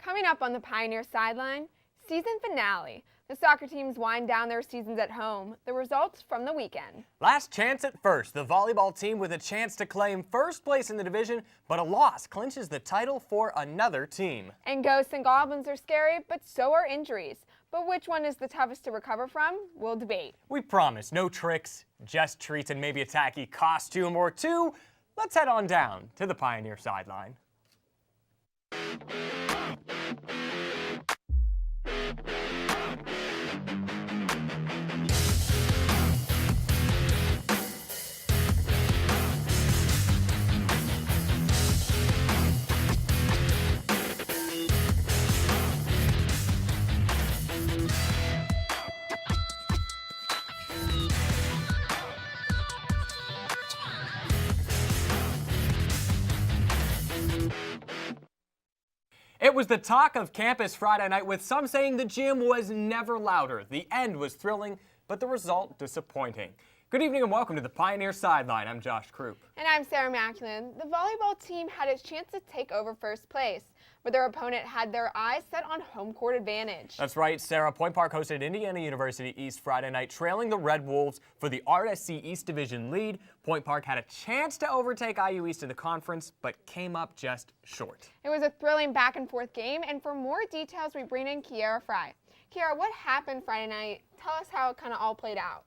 Coming up on the Pioneer Sideline, season finale. The soccer teams wind down their seasons at home. The results from the weekend. Last chance at first. The volleyball team with a chance to claim first place in the division, but a loss clinches the title for another team. And ghosts and goblins are scary, but so are injuries. But which one is the toughest to recover from? We'll debate. We promise no tricks, just treats and maybe a tacky costume or two. Let's head on down to the Pioneer Sideline. It was the talk of campus Friday night, with some saying the gym was never louder. The end was thrilling, but the result disappointing. Good evening and welcome to the Pioneer Sideline. I'm Josh Krupp. And I'm Sarah Macklin. The volleyball team had its chance to take over first place, but their opponent had their eyes set on home court advantage. That's right, Sarah. Point Park hosted Indiana University East Friday night, trailing the Red Wolves for the RSC East Division lead. Point Park had a chance to overtake IU East in the conference, but came up just short. It was a thrilling back-and-forth game, and for more details, we bring in Kiara Fry. Kiara, what happened Friday night? Tell us how it kind of all played out.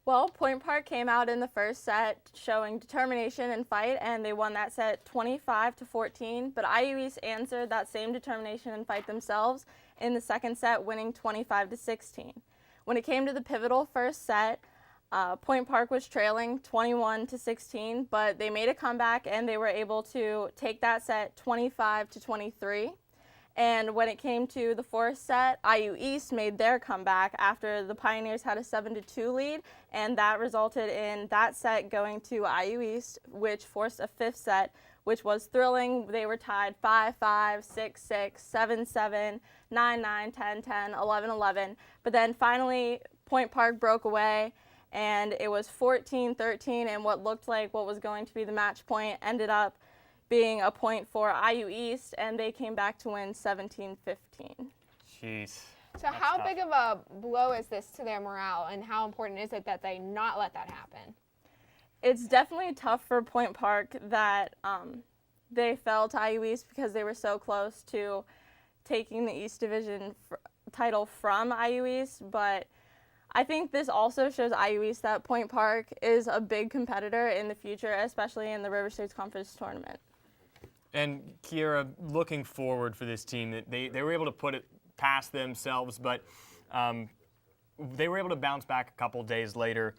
Well, Point Park came out in the first set showing determination and fight, and they won that set 25-14, but IU East answered that same determination and fight themselves in the second set, winning 25-16. When it came to the pivotal first set, Point Park was trailing 21-16, but they made a comeback and they were able to take that set 25-23. And when it came to the fourth set, IU East made their comeback after the Pioneers had a 7-2 lead, and that resulted in that set going to IU East, which forced a fifth set, which was thrilling. They were tied 5-5, 6-6, 7-7, 9-9, 10-10, 11-11. But then finally, Point Park broke away, and it was 14-13, and what looked like what was going to be the match point ended up being a point for IU East, and they came back to win 17-15. Jeez. So how big of a blow is this to their morale, and how important is it that they not let that happen? It's definitely tough for Point Park that they fell to IU East because they were so close to taking the East Division title from IU East, but I think this also shows IU East that Point Park is a big competitor in the future, especially in the River States Conference tournament. And Kiara, looking forward for this team, they were able to put it past themselves, but they were able to bounce back a couple days later.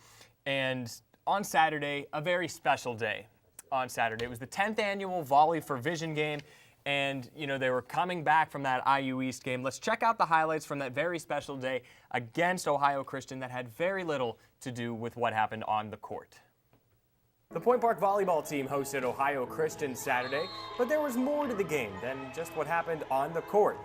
And on Saturday, a very special day on Saturday. It was the 10th annual Volley for Vision game, and they were coming back from that IU East game. Let's check out the highlights from that very special day against Ohio Christian that had very little to do with what happened on the court. The Point Park volleyball team hosted Ohio Christian Saturday, but there was more to the game than just what happened on the court.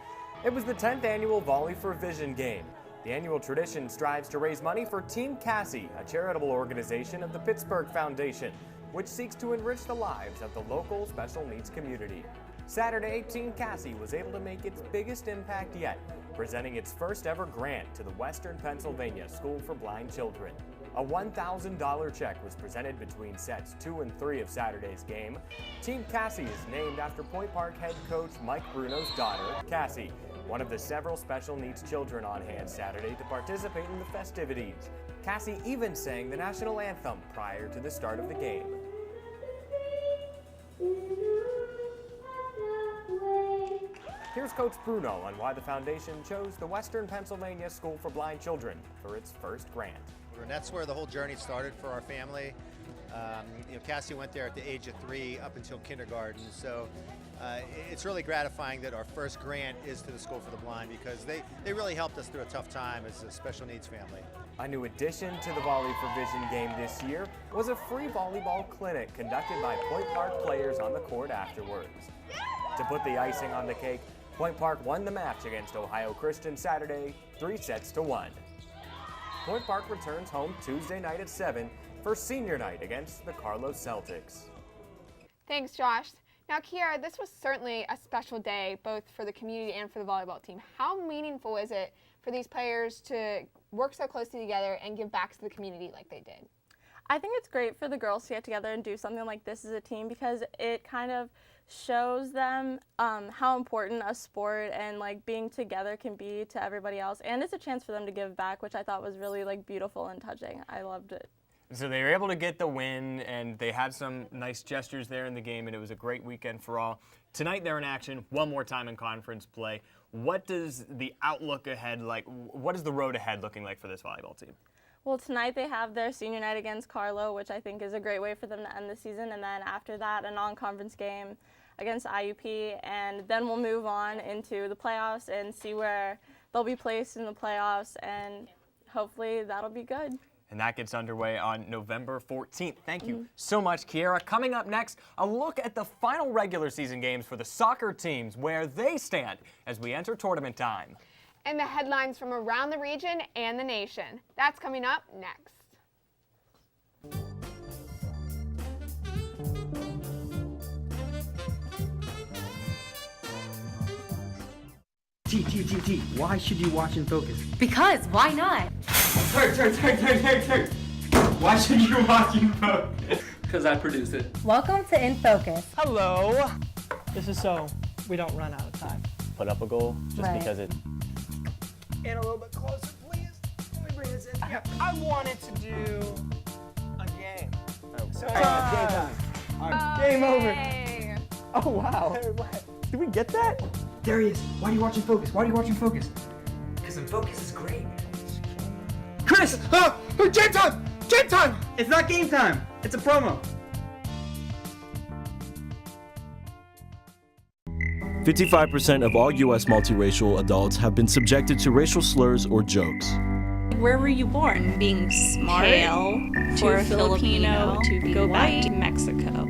It was the 10th annual Volley for Vision game. The annual tradition strives to raise money for Team Cassie, a charitable organization of the Pittsburgh Foundation, which seeks to enrich the lives of the local special needs community. Saturday, Team Cassie was able to make its biggest impact yet, presenting its first ever grant to the Western Pennsylvania School for Blind Children. A $1,000 check was presented between sets 2 and 3 of Saturday's game. Team Cassie is named after Point Park head coach Mike Bruno's daughter, Cassie, one of the several special needs children on hand Saturday to participate in the festivities. Cassie even sang the national anthem prior to the start of the game. Here's Coach Bruno on why the foundation chose the Western Pennsylvania School for Blind Children for its first grant. And that's where the whole journey started for our family. Cassie went there at the age of 3 up until kindergarten, so it's really gratifying that our first grant is to the School for the Blind because they really helped us through a tough time as a special needs family. A new addition to the Volley for Vision game this year was a free volleyball clinic conducted by Point Park players on the court afterwards. To put the icing on the cake, Point Park won the match against Ohio Christian Saturday, 3-1. Point Park returns home Tuesday night at 7 for senior night against the Carlos Celtics. Thanks, Josh. Now, Kiara, this was certainly a special day, both for the community and for the volleyball team. How meaningful is it for these players to work so closely together and give back to the community like they did? I think it's great for the girls to get together and do something like this as a team because it kind of shows them how important a sport and like being together can be to everybody else, and it's a chance for them to give back, which I thought was really like beautiful and touching. I loved it. So they were able to get the win, and they had some nice gestures there in the game, and it was a great weekend for all. Tonight they're in action one more time in conference play. What does the outlook ahead like? What is the road ahead looking like for this volleyball team? Well, tonight they have their senior night against Carlo, which I think is a great way for them to end the season, and then after that a non-conference game against IUP, and then we'll move on into the playoffs and see where they'll be placed in the playoffs, and hopefully that'll be good. And that gets underway on November 14th. Thank you so much, Kiara. Coming up next, a look at the final regular season games for the soccer teams, where they stand as we enter tournament time. And the headlines from around the region and the nation. That's coming up next. T. Why should you watch and focus? Because, why not? Turn. Why should you watch and focus? Because I produce it. Welcome to In Focus. Hello. This is so we don't run out of time. Put up a goal just Right. because it. And a little bit closer, please. Let me bring this in. Yeah, I wanted to do a game. So game time. All right, game over. Yay. Oh wow. Did we get that? Darius, why are you watching focus? Because In Focus is great. Chris! Game time! Game time! It's not game time. It's a promo. 55% of all U.S. multiracial adults have been subjected to racial slurs or jokes. Where were you born? Being smart, pale, for a Filipino, to go back to Mexico.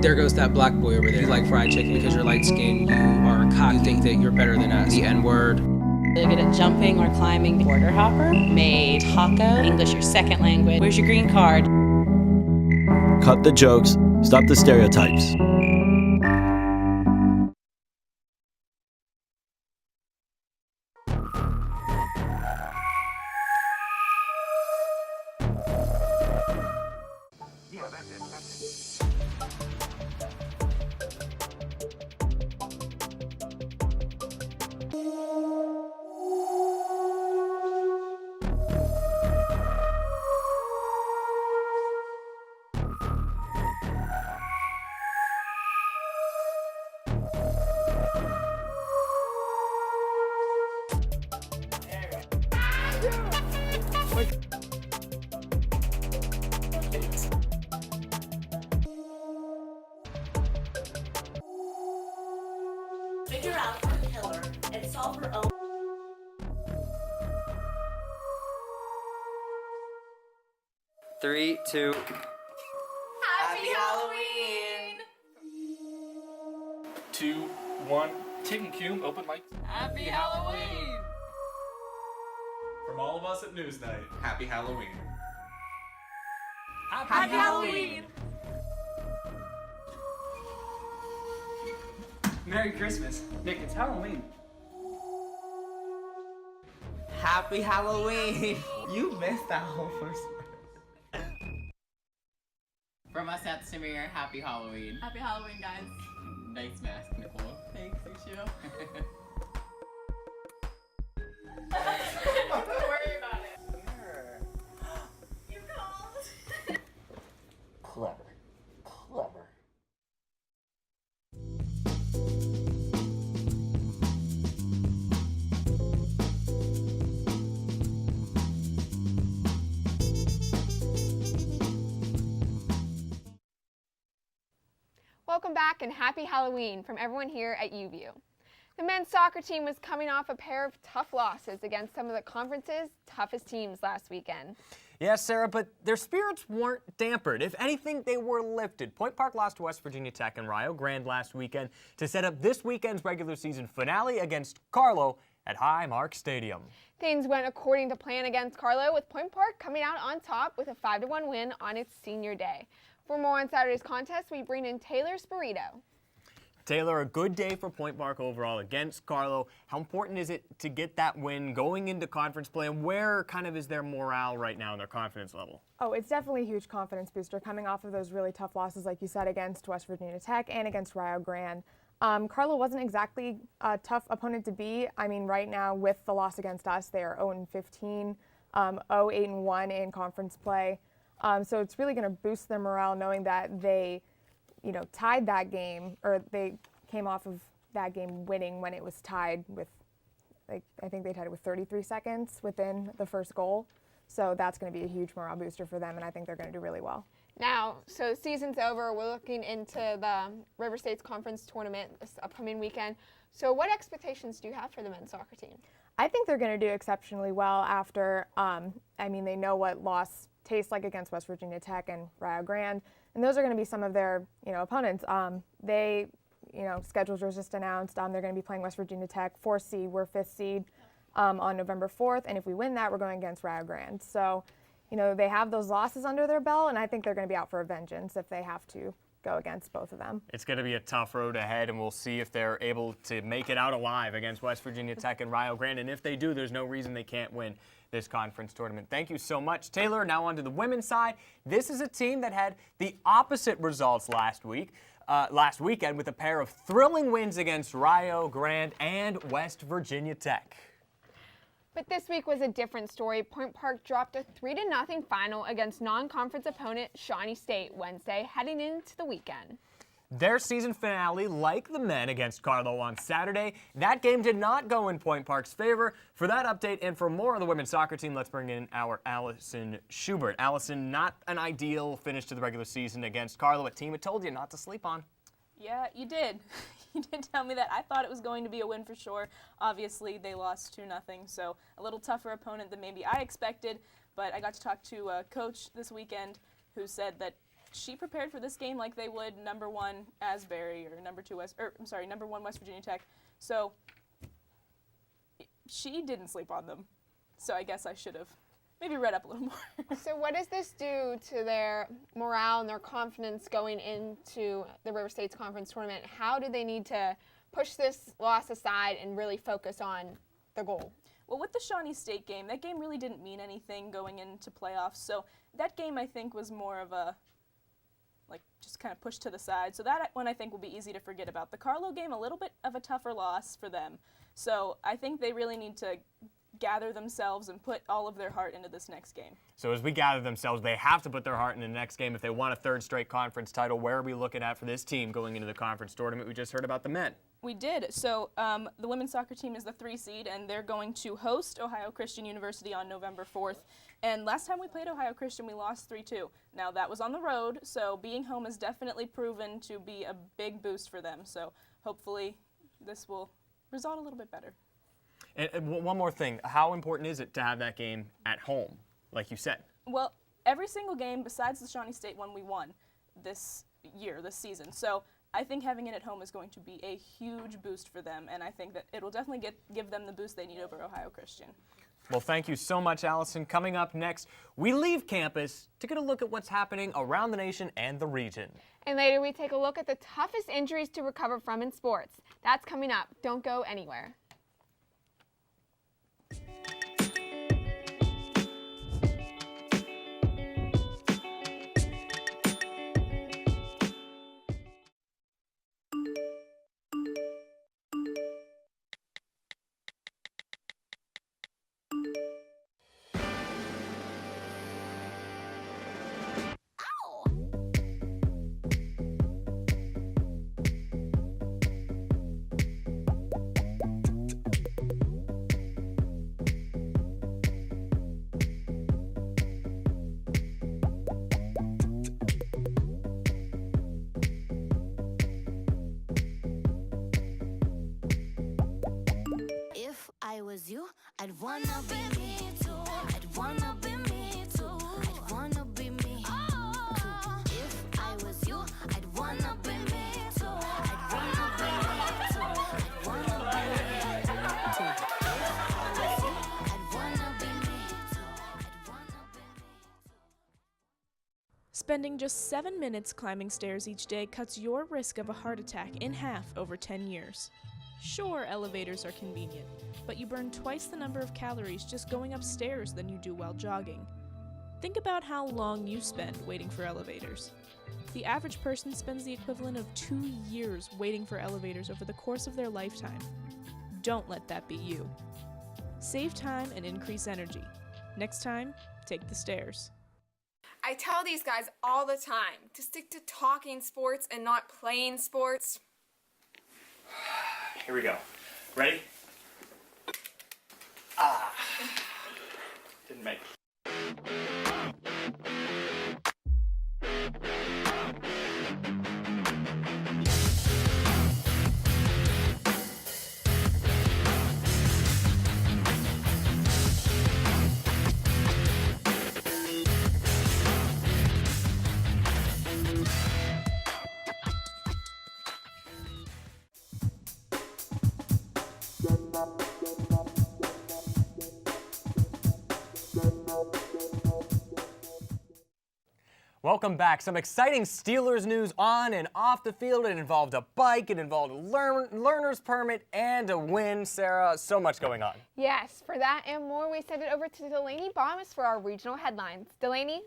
There goes that black boy over there. You like fried chicken because you're light skinned, you are a cop, you think that you're better than us. The N-word. They're good at jumping or climbing. Border hopper, made taco, English your second language. Where's your green card? Cut the jokes, stop the stereotypes. Figure out her killer and solve her own. Three, two. Happy Halloween! 2, 1. Taking cue, open mic. Happy Halloween! From all of us at News Night, happy Halloween. Happy Halloween! Merry Christmas. Nick, it's Halloween. Happy Halloween! You missed that whole first part. From us at Samir, happy Halloween. Happy Halloween, guys. Nice mask, Nicole. Thanks, you too. Don't worry about it. You called. Clever. Welcome back and happy Halloween from everyone here at UView. The men's soccer team was coming off a pair of tough losses against some of the conference's toughest teams last weekend. Yes, Sarah, but their spirits weren't dampered. If anything, they were lifted. Point Park lost to West Virginia Tech and Rio Grande last weekend to set up this weekend's regular season finale against Carlo at Highmark Stadium. Things went according to plan against Carlo, with Point Park coming out on top with a 5-1 win on its senior day. For more on Saturday's contest, we bring in Taylor Spirito. Taylor, a good day for Point Park overall against Carlo. How important is it to get that win going into conference play, and where kind of is their morale right now and their confidence level? Oh, it's definitely a huge confidence booster coming off of those really tough losses, like you said, against West Virginia Tech and against Rio Grande. Carlo wasn't exactly a tough opponent to beat. I mean, right now with the loss against us, they are 0-15, 0-8-1 in conference play. So it's really going to boost their morale knowing that they, tied that game, or they came off of that game winning when it was tied with, I think they tied it with 33 seconds within the first goal. So that's going to be a huge morale booster for them, and I think they're going to do really well. Now, so the season's over. We're looking into the River States Conference tournament this upcoming weekend. So what expectations do you have for the men's soccer team? I think they're going to do exceptionally well after, they know what loss tastes like against West Virginia Tech and Rio Grande, and those are going to be some of their, opponents. Schedules were just announced. They're going to be playing West Virginia Tech, 4th seed. We're 5th seed on November 4th, and if we win that, we're going against Rio Grande. So, they have those losses under their belt, and I think they're going to be out for a vengeance if they have to go against both of them. It's going to be a tough road ahead, and we'll see if they're able to make it out alive against West Virginia Tech and Rio Grande. And if they do, there's no reason they can't win this conference tournament. Thank you so much, Taylor. Now on to the women's side. This is a team that had the opposite results last weekend with a pair of thrilling wins against Rio Grande and West Virginia Tech. But this week was a different story. Point Park dropped a 3-0 final against non-conference opponent Shawnee State Wednesday, heading into the weekend. Their season finale, like the men against Carlo on Saturday, that game did not go in Point Park's favor. For that update and for more of the women's soccer team, let's bring in our Allison Schubert. Allison, not an ideal finish to the regular season against Carlo, a team I told you not to sleep on. Yeah, you did. You did tell me that. I thought it was going to be a win for sure. Obviously, they lost 2-0, so a little tougher opponent than maybe I expected. But I got to talk to a coach this weekend who said that she prepared for this game like they would number 1 Asbury or number 1 West Virginia Tech. So she didn't sleep on them. So I guess I should have maybe read up a little more. So what does this do to their morale and their confidence going into the River States Conference tournament? How do they need to push this loss aside and really focus on the goal? Well, with the Shawnee State game, that game really didn't mean anything going into playoffs. So that game, I think, was more of a, just kind of pushed to the side. So that one, I think, will be easy to forget about. The Carlo game, a little bit of a tougher loss for them. So I think they really need to gather themselves and put all of their heart into this next game. So as we gather themselves, they have to put their heart in the next game if they want a third straight conference title. Where are we looking at for this team going into the conference tournament? We just heard about the men. We did. So the women's soccer team is the 3 seed, and they're going to host Ohio Christian University on November 4th. And last time we played Ohio Christian, we lost 3-2. Now, that was on the road, so being home has definitely proven to be a big boost for them. So hopefully this will result a little bit better. And one more thing, how important is it to have that game at home, like you said? Well, every single game besides the Shawnee State one we won this season. So I think having it at home is going to be a huge boost for them, and I think that it will definitely give them the boost they need over Ohio Christian. Well, thank you so much, Allison. Coming up next, we leave campus to get a look at what's happening around the nation and the region. And later we take a look at the toughest injuries to recover from in sports. That's coming up. Don't go anywhere. I was you, I'd wanna be me too. I'd wanna be me too. I'd wanna be me too. If I was you, I'd wanna be me too. I'd wanna be me too. I'd wanna be me too. If I was you, I'd wanna be me too. I'd wanna be me too. Spending just 7 minutes climbing stairs each day cuts your risk of a heart attack in half over 10 years. Sure, elevators are convenient, but you burn twice the number of calories just going upstairs than you do while jogging. Think about how long you spend waiting for elevators. The average person spends the equivalent of 2 years waiting for elevators over the course of their lifetime. Don't let that be you. Save time and increase energy. Next time, take the stairs. I tell these guys all the time to stick to talking sports and not playing sports. Here we go. Ready? Didn't make it. Welcome back. Some exciting Steelers news on and off the field. It involved a bike, it involved a learner's permit, and a win. Sarah, so much going on. Yes, for that and more, we send it over to Delaney Bomas for our regional headlines. Delaney?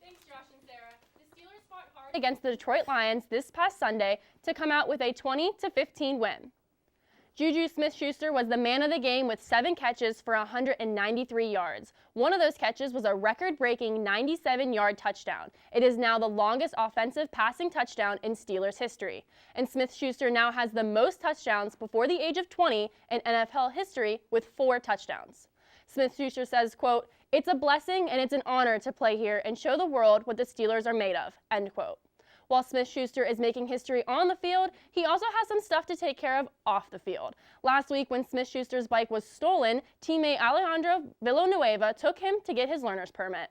Thanks, Josh and Sarah. The Steelers fought hard against the Detroit Lions this past Sunday to come out with a 20-15 win. Juju Smith-Schuster was the man of the game with 7 catches for 193 yards. One of those catches was a record-breaking 97-yard touchdown. It is now the longest offensive passing touchdown in Steelers history. And Smith-Schuster now has the most touchdowns before the age of 20 in NFL history with 4 touchdowns. Smith-Schuster says, quote, "It's a blessing and it's an honor to play here and show the world what the Steelers are made of," end quote. While Smith-Schuster is making history on the field, he also has some stuff to take care of off the field. Last week, when Smith-Schuster's bike was stolen, teammate Alejandro Villanueva took him to get his learner's permit.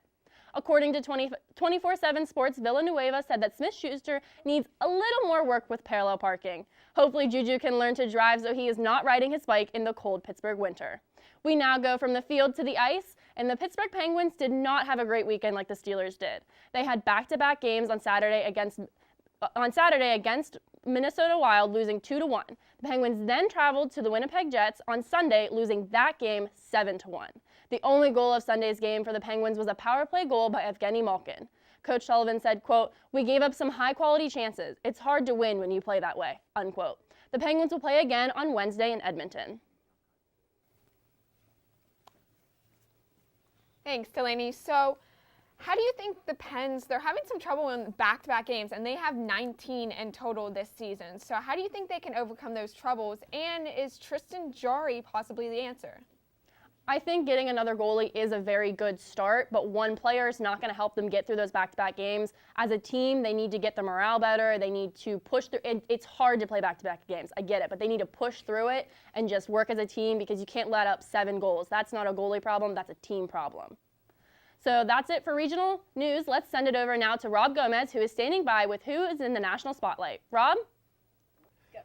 According to 24/7 Sports, Villanueva said that Smith-Schuster needs a little more work with parallel parking. Hopefully, Juju can learn to drive so he is not riding his bike in the cold Pittsburgh winter. We now go from the field to the ice, and the Pittsburgh Penguins did not have a great weekend like the Steelers did. They had back-to-back games on Saturday against Minnesota Wild, losing 2-1. The Penguins then traveled to the Winnipeg Jets on Sunday, losing that game 7-1. The only goal of Sunday's game for the Penguins was a power play goal by Evgeny Malkin. Coach Sullivan said, quote, "We gave up some high-quality chances. It's hard to win when you play that way," unquote. The Penguins will play again on Wednesday in Edmonton. Thanks, Delaney. So, how do you think the Pens, they're having some trouble in back-to-back games, and they have 19 in total this season. So how do you think they can overcome those troubles, and is Tristan Jarry possibly the answer? I think getting another goalie is a very good start, but one player is not going to help them get through those back-to-back games. As a team, they need to get the morale better. They need to push through. It's hard to play back-to-back games. I get it, but they need to push through it and just work as a team because you can't let up 7 goals. That's not a goalie problem. That's a team problem. So that's it for regional news. Let's send it over now to Rob Gomez, who is standing by with who is in the national spotlight. Rob?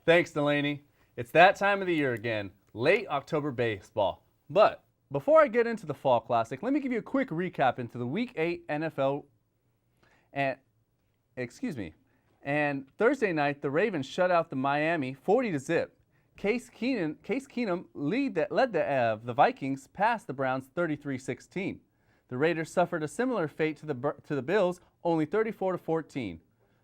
Thanks, Delaney. It's that time of the year again, late October baseball. But before I get into the Fall Classic, let me give you a quick recap into the Week 8 NFL. And Thursday night, the Ravens shut out the Miami 40-0. Case Keenum led the Vikings past the Browns 33-16. The Raiders suffered a similar fate to the Bills, only 34-14.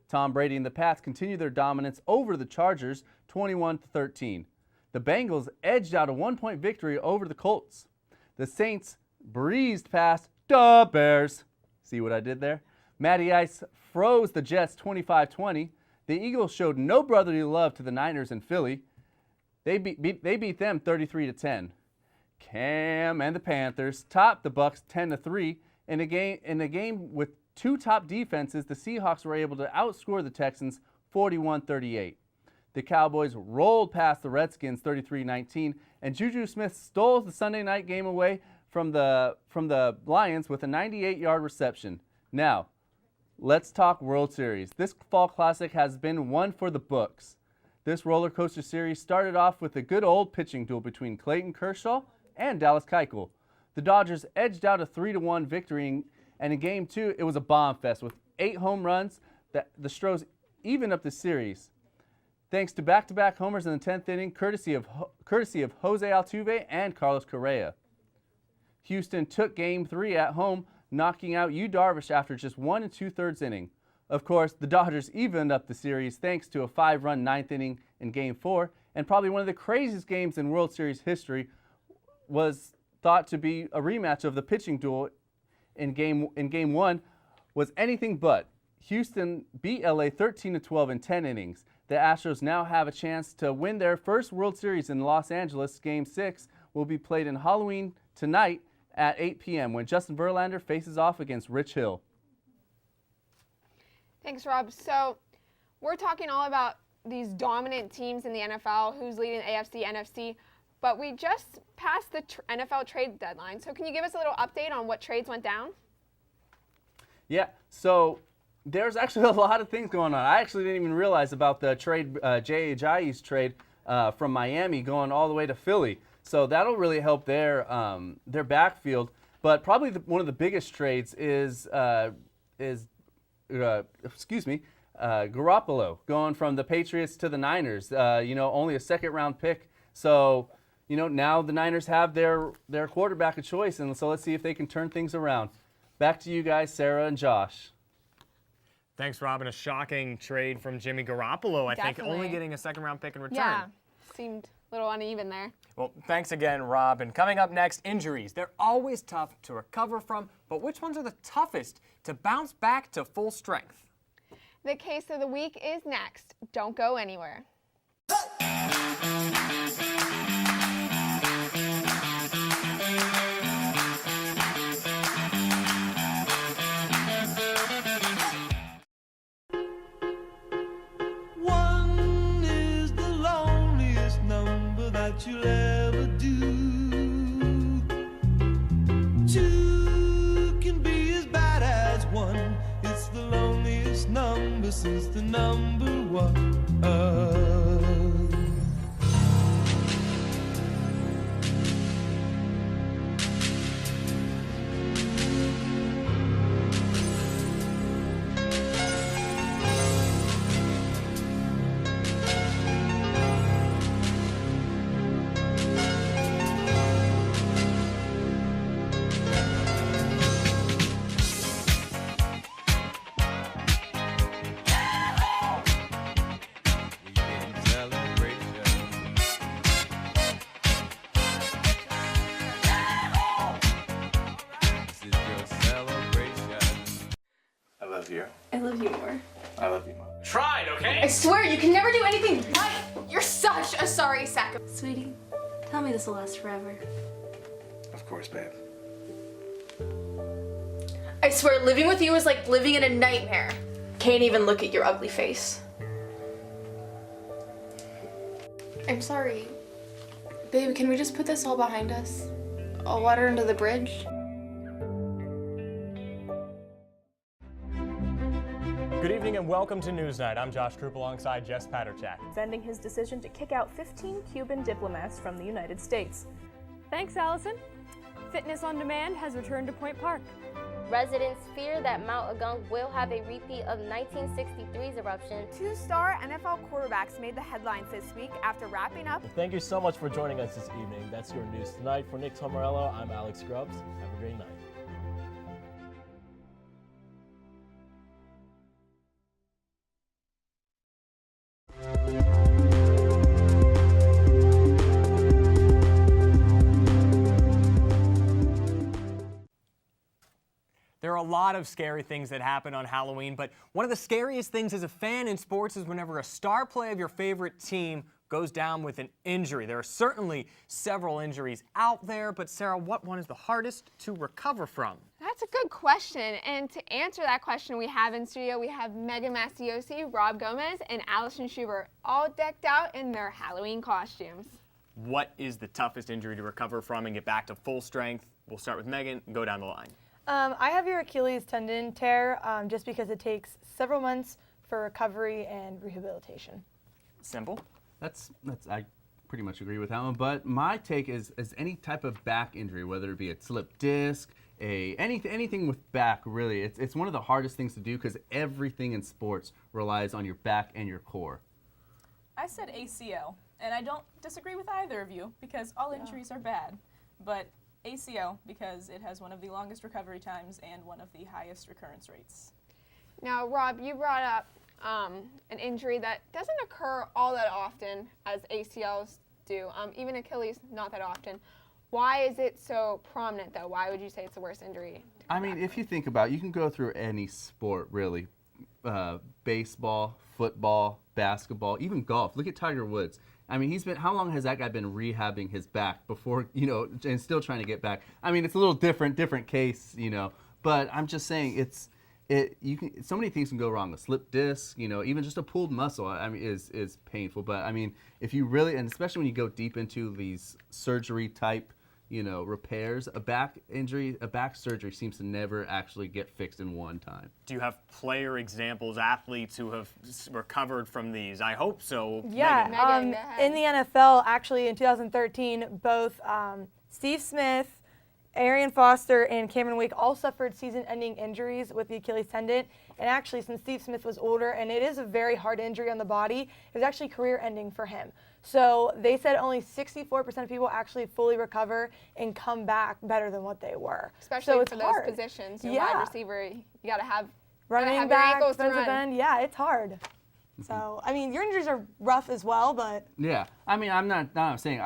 Tom Brady and the Pats continued their dominance over the Chargers, 21-13. The Bengals edged out a 1-point victory over the Colts. The Saints breezed past the Bears. See what I did there? Matty Ice froze the Jets 25-20. The Eagles showed no brotherly love to the Niners and Philly. They beat them 33-10. Cam and the Panthers topped the Bucs 10-3. In a game with 2 top defenses, the Seahawks were able to outscore the Texans 41-38. The Cowboys rolled past the Redskins 33-19, and Juju Smith stole the Sunday night game away from the Lions with a 98-yard reception. Now, let's talk World Series. This Fall Classic has been one for the books. This roller coaster series started off with a good old pitching duel between Clayton Kershaw and Dallas Keuchel. The Dodgers edged out a 3-1 victory And in Game 2, it was a bomb fest with 8 home runs that the Stros evened up the series. Thanks to back-to-back homers in the 10th inning, courtesy of Jose Altuve and Carlos Correa. Houston took Game 3 at home, knocking out Yu Darvish after just 1 2/3 inning. Of course, the Dodgers evened up the series thanks to a 5-run 9th inning in Game 4, and probably one of the craziest games in World Series history was thought to be a rematch of the pitching duel in Game 1 was anything but. Houston beat LA 13-12 in 10 innings. The Astros now have a chance to win their first World Series in Los Angeles. Game 6 will be played in Halloween tonight at 8 p.m. when Justin Verlander faces off against Rich Hill. Thanks, Rob. So we're talking all about these dominant teams in the NFL, who's leading AFC, NFC, but we just passed the NFL trade deadline. So can you give us a little update on what trades went down? Yeah, so there's actually a lot of things going on. I actually didn't even realize about the trade, Jay Ajayi's trade from Miami going all the way to Philly. So that'll really help their backfield. But probably one of the biggest trades is Garoppolo going from the Patriots to the Niners. Only a second-round pick. So, now the Niners have their quarterback of choice, and so let's see if they can turn things around. Back to you guys, Sarah and Josh. Thanks, Robin. A shocking trade from Jimmy Garoppolo, I think, Definitely. only getting a second-round pick in return. Yeah, seemed a little uneven there. Well, thanks again, Rob. And coming up next, injuries. They're always tough to recover from, but which ones are the toughest to bounce back to full strength? The case of the week is next. Don't go anywhere. One is the loneliest number that you'll ever do. Two can be as bad as one. It's the loneliest number since the number one. I love you more. I love you, Mom. Tried, okay? I swear, you can never do anything right. You're such a sorry sack of... Sweetie, tell me this will last forever. Of course, babe. I swear, living with you is like living in a nightmare. Can't even look at your ugly face. I'm sorry. Babe, can we just put this all behind us? All water under the bridge? Good evening and welcome to Newsnight. I'm Josh Troop alongside Jess Paterchak. Defending his decision to kick out 15 Cuban diplomats from the United States. Thanks, Allison. Fitness on Demand has returned to Point Park. Residents fear that Mount Agung will have a repeat of 1963's eruption. Two-star NFL quarterbacks made the headlines this week after wrapping up. Thank you so much for joining us this evening. That's your news tonight. For Nick Tomarello, I'm Alex Grubbs. Have a great night. There are a lot of scary things that happen on Halloween, but one of the scariest things as a fan in sports is whenever a star play of your favorite team goes down with an injury. There are certainly several injuries out there, but Sarah, what one is the hardest to recover from? That's a good question. And to answer that question, we have in studio, we have Megan Mastiosi, Rob Gomez, and Allison Schubert, all decked out in their Halloween costumes. What is the toughest injury to recover from and get back to full strength? We'll start with Megan and go down the line. I have your Achilles tendon tear just because it takes several months for recovery and rehabilitation. Simple. That's I pretty much agree with that one. But my take is any type of back injury, whether it be a slipped disc, anything with back, really. It's one of the hardest things to do because everything in sports relies on your back and your core. I said ACL, and I don't disagree with either of you because all injuries are bad, but ACL because it has one of the longest recovery times and one of the highest recurrence rates. Now, Rob, you brought up an injury that doesn't occur all that often as ACLs do, even Achilles not that often. Why is it so prominent, though? Why would you say it's the worst injury? I mean, if you think about it, you can go through any sport, really. Baseball, football, basketball, even golf. Look at Tiger Woods. I mean, how long has that guy been rehabbing his back before, and still trying to get back? I mean, it's a little different case, but I'm just saying so many things can go wrong. A slip disc, even just a pulled muscle, I mean, is painful. But I mean, if you really, and especially when you go deep into these surgery type, repairs, a back surgery seems to never actually get fixed in one time. Do you have player examples, athletes who have recovered from these? I hope so. Yeah, Megan, in the NFL, actually in 2013, both Steve Smith, Arian Foster, and Cameron Wake all suffered season-ending injuries with the Achilles tendon. And actually, since Steve Smith was older, and it is a very hard injury on the body, it was actually career-ending for him. So they said only 64% of people actually fully recover and come back better than what they were. Especially so it's for hard. those positions. Your Yeah. wide receiver, you got to have Running your back, ankles to defensive run. end, yeah, it's hard. So, I mean, your injuries are rough as well, but... Yeah, I mean, I'm saying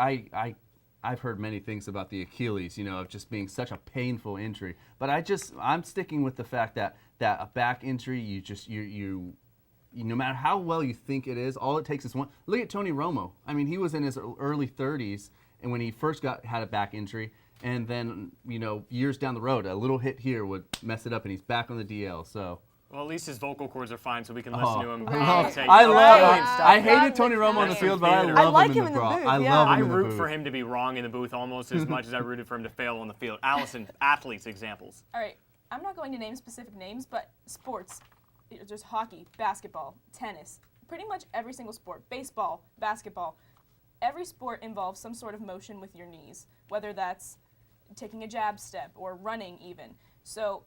I've heard many things about the Achilles, of just being such a painful injury. But I'm sticking with the fact that a back injury, you no matter how well you think it is, all it takes is one. Look at Tony Romo. I mean, he was in his early 30s, and when he first had a back injury, and then years down the road, a little hit here would mess it up, and he's back on the DL. So. Well, at least his vocal cords are fine, so we can listen to him. I hated Tony Romo on the field, but I love him in the booth. I love him in the booth. I root for him to be wrong in the booth almost as much as I rooted for him to fail on the field. Allison, athletes examples. All right, I'm not going to name specific names, but sports. There's hockey, basketball, tennis, pretty much every single sport, baseball, basketball. Every sport involves some sort of motion with your knees, whether that's taking a jab step or running even. So,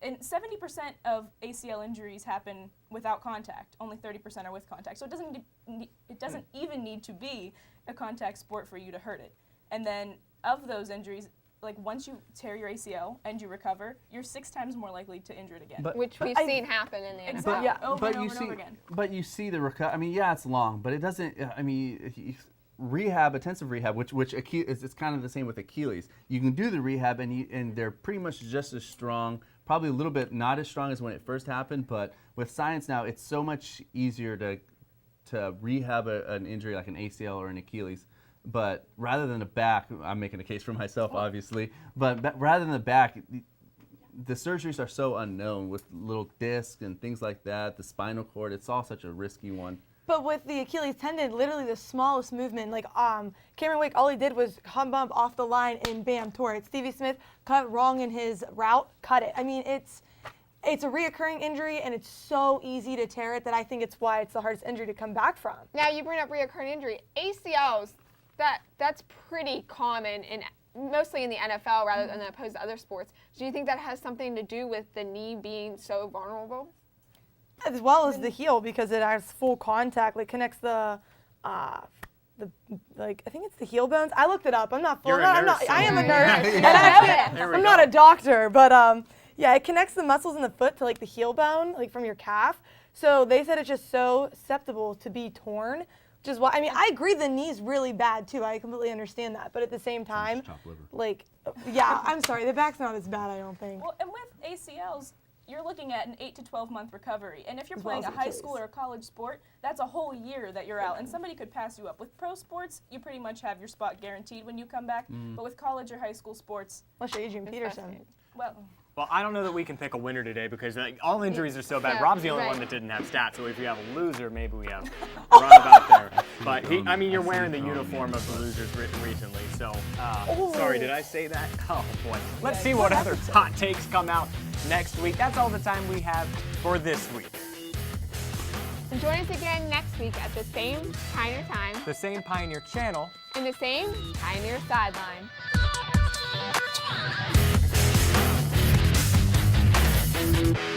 and 70% of ACL injuries happen without contact. Only 30% are with contact. So it doesn't even need to be a contact sport for you to hurt it. And then of those injuries, like once you tear your ACL and you recover, you're 6 times more likely to injure it again. Which we've seen happen in the NFL. Exactly. Over and over again. But you see the recovery. I mean, yeah, it's long, but it doesn't. I mean, rehab, intensive rehab, which it's kind of the same with Achilles. You can do the rehab, and they're pretty much just as strong. Probably a little bit not as strong as when it first happened, but with science now, it's so much easier to rehab an injury like an ACL or an Achilles. But rather than a back, I'm making a case for myself, obviously, but rather than the back, the surgeries are so unknown with little discs and things like that, the spinal cord, it's all such a risky one. But with the Achilles tendon, literally the smallest movement, like Cameron Wake, all he did was hum bump off the line and bam, tore it. Stevie Smith cut wrong in his route, cut it. I mean, it's a reoccurring injury, and it's so easy to tear it that I think it's why it's the hardest injury to come back from. Now you bring up reoccurring injury. ACLs, that's pretty common mostly in the NFL rather than opposed to other sports. Do you think that has something to do with the knee being so vulnerable? As well as the heel, because it has full contact, like connects I think it's the heel bones. I looked it up. I'm not full. I am a nurse. I'm not a doctor, but yeah, it connects the muscles in the foot to like the heel bone, like from your calf. So they said it's just so susceptible to be torn, which is why. I mean, I agree the knee's really bad too. I completely understand that, but at the same time, like, yeah, I'm sorry, the back's not as bad. I don't think. Well, and with ACLs, you're looking at an 8 to 12 month recovery. And if you're playing a high school or a college sport, that's a whole year that you're out. And somebody could pass you up. With pro sports, you pretty much have your spot guaranteed when you come back. But with college or high school sports, unless you're Adrian Peterson. Well, I don't know that we can pick a winner today because all injuries are so bad. Rob's the only one that didn't have stats, so if you have a loser, maybe we have a runabout there. But you're wearing the uniform of the losers recently, so sorry, did I say that? Oh boy. Let's see what other hot takes come out next week. That's all the time we have for this week. And join us again next week at the same Pioneer time, the same Pioneer channel, and the same Pioneer Sideline. Tonight.